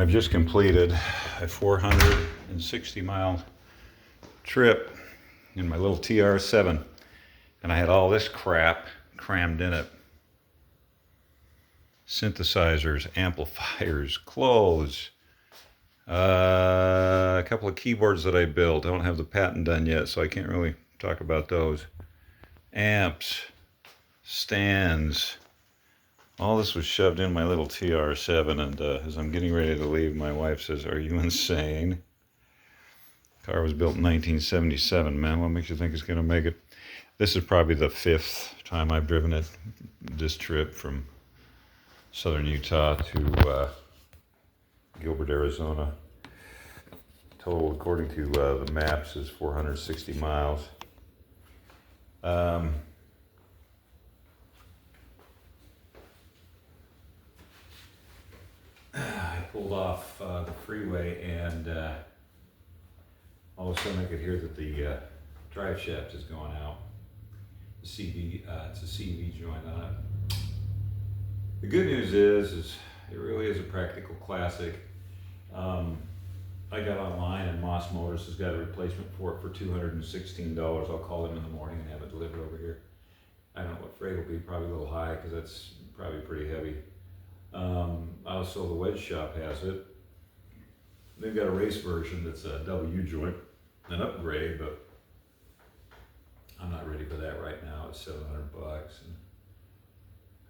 I've just completed a 460 mile trip in my little TR7, and I had all this crap crammed in it. Synthesizers, amplifiers, clothes, a couple of keyboards that I built. I don't have the patent done yet, so I can't really talk about those. Amps, stands, all this was shoved in my little TR7, and as I'm getting ready to leave, my wife says, "Are you insane? The car was built in 1977, man. What makes you think it's going to make it?" This is probably the 5th time I've driven it this trip from southern Utah to Gilbert, Arizona. Total, according to the maps, is 460 miles. I pulled off the freeway, and all of a sudden I could hear that the drive shaft is going out. The CV, it's a CV joint on it. The good news is it really is a practical classic. I got online, and Moss Motors has got a replacement for it for $216. I'll call them in the morning and have it delivered over here. I don't know what freight will be, probably a little high because that's probably pretty heavy. Also, the Wedge Shop has it. They've got a race version that's a W joint, an upgrade, but I'm not ready for that right now. It's $700, and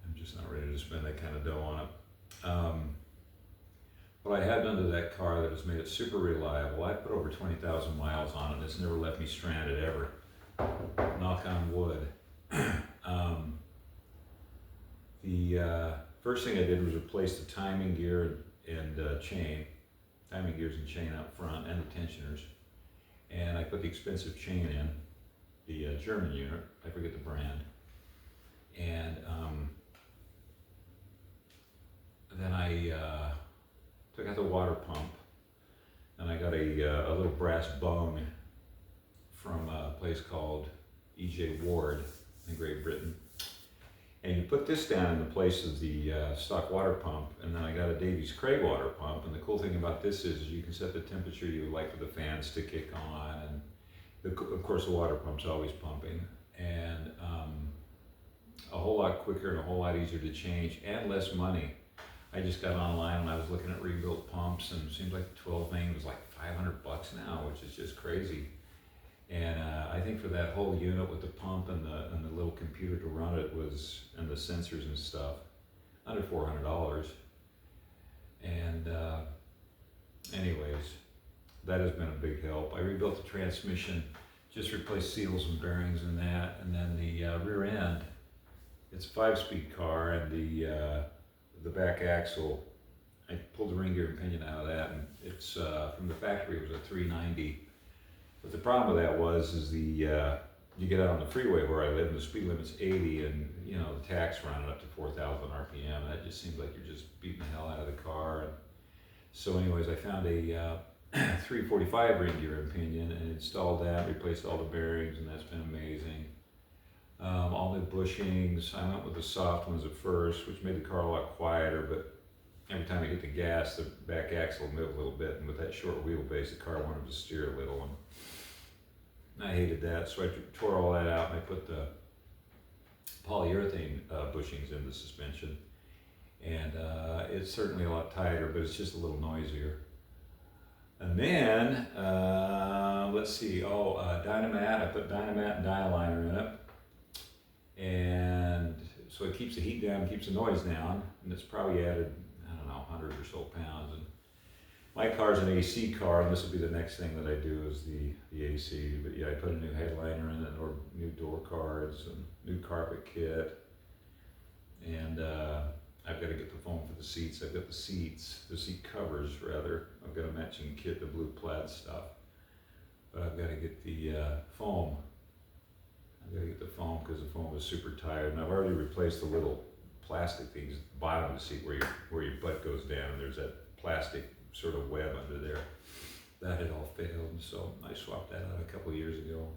I'm just not ready to spend that kind of dough on it. What I have done to that car that has made it super reliable, I put over 20,000 miles on it. It's never left me stranded ever. Knock on wood. The first thing I did was replace the timing gear and chain. Timing gears and chain out front, and the tensioners. And I put the expensive chain in, the German unit, I forget the brand. And then I took out the water pump, and I got a little brass bung from a place called E.J. Ward in Great Britain. And you put this down in the place of the stock water pump, and then I got a Davies Craig water pump. And the cool thing about this is you can set the temperature you would like for the fans to kick on, and of course the water pump's always pumping, and a whole lot quicker and a whole lot easier to change, and less money. I just got online and I was looking at rebuilt pumps, and it seems like the 12 thing was like $500 now, which is just crazy. And I think for that whole unit with the pump and the little computer to run it was, and the sensors and stuff, under $400. And anyways, that has been a big help. I rebuilt the transmission, just replaced seals and bearings and that, and then the rear end. It's a 5-speed car, and the back axle, I pulled the ring gear and pinion out of that, and it's from the factory. It was a 390. But the problem with that is you get out on the freeway where I live, and the speed limit's 80, and you know the tax running up to 4,000 RPM. That just seems like you're just beating the hell out of the car. And so, anyways, I found a 345 ring gear and pinion and installed that, replaced all the bearings, and that's been amazing. All new bushings. I went with the soft ones at first, which made the car a lot quieter, but every time I hit the gas, the back axle would move a little bit, and with that short wheelbase, the car wanted to steer a little, and I hated that, so I tore all that out, and I put the polyurethane bushings in the suspension, and it's certainly a lot tighter, but it's just a little noisier. And then, let's see, Dynamat, I put Dynamat and Dynaliner in it, and so it keeps the heat down, keeps the noise down, and it's probably added, I don't know, 100 or so pounds. And my car's an AC car, and this will be the next thing that I do is the AC. But yeah, I put a new headliner in it, or new door cards, and new carpet kit. And I've got to get the foam for the seats. I've got the seat covers rather. I've got a matching kit, the blue plaid stuff. But I've got to get the foam. I've got to get the foam because the foam was super tired. And I've already replaced the little plastic things at the bottom of the seat where your butt goes down, and there's that plastic sort of web under there. That had all failed, so I swapped that out a couple of years ago.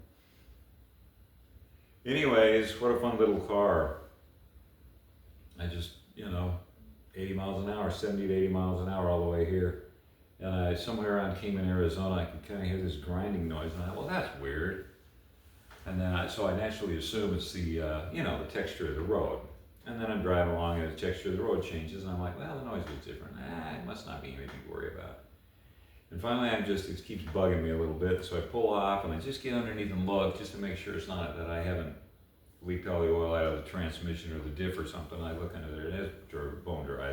Anyways, what a fun little car. I just, 80 miles an hour, 70 to 80 miles an hour all the way here. And somewhere around Kingman, Arizona, I could kind of hear this grinding noise, and I thought, well, that's weird. And then so I naturally assume it's the the texture of the road. And then I'm driving along, and the texture of the road changes, and I'm like, well, the noise is different. It must not be anything to worry about. And finally, it keeps bugging me a little bit, so I pull off, and I just get underneath and look, just to make sure it's not that I haven't leaked all the oil out of the transmission or the diff or something. I look under there, and it's bone dry.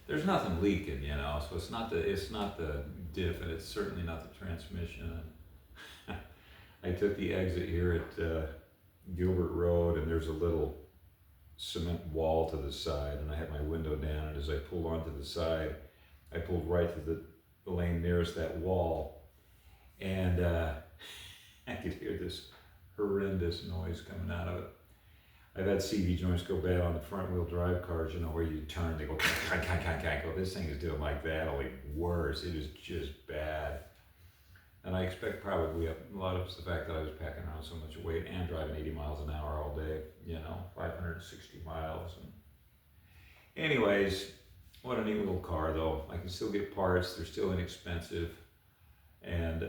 There's nothing leaking, so it's not the diff, and it's certainly not the transmission. I took the exit here at Gilbert Road, and there's a little cement wall to the side, and I had my window down, and as I pulled onto the side, I pulled right to the lane nearest that wall, and I could hear this horrendous noise coming out of it. I've had CV joints go bad on the front wheel drive cars, where you turn, they go, go. This thing is doing like that, only worse. It is just bad. And I expect probably a lot of it's the fact that I was packing around so much weight and driving 80 miles an hour all day, 560 miles. And anyways, what a neat little car though. I can still get parts, they're still inexpensive. And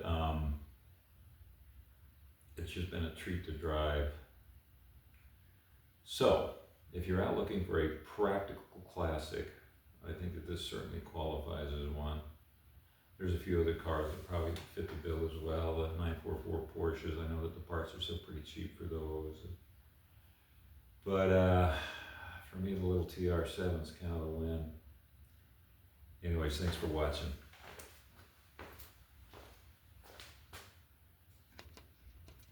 it's just been a treat to drive. So, if you're out looking for a practical classic, I think that this certainly qualifies as one. There's a few other cars that probably fit the bill as well. The 944 Porsches, I know that the parts are still pretty cheap for those. But for me, the little TR7 is kind of the win. Anyways, thanks for watching.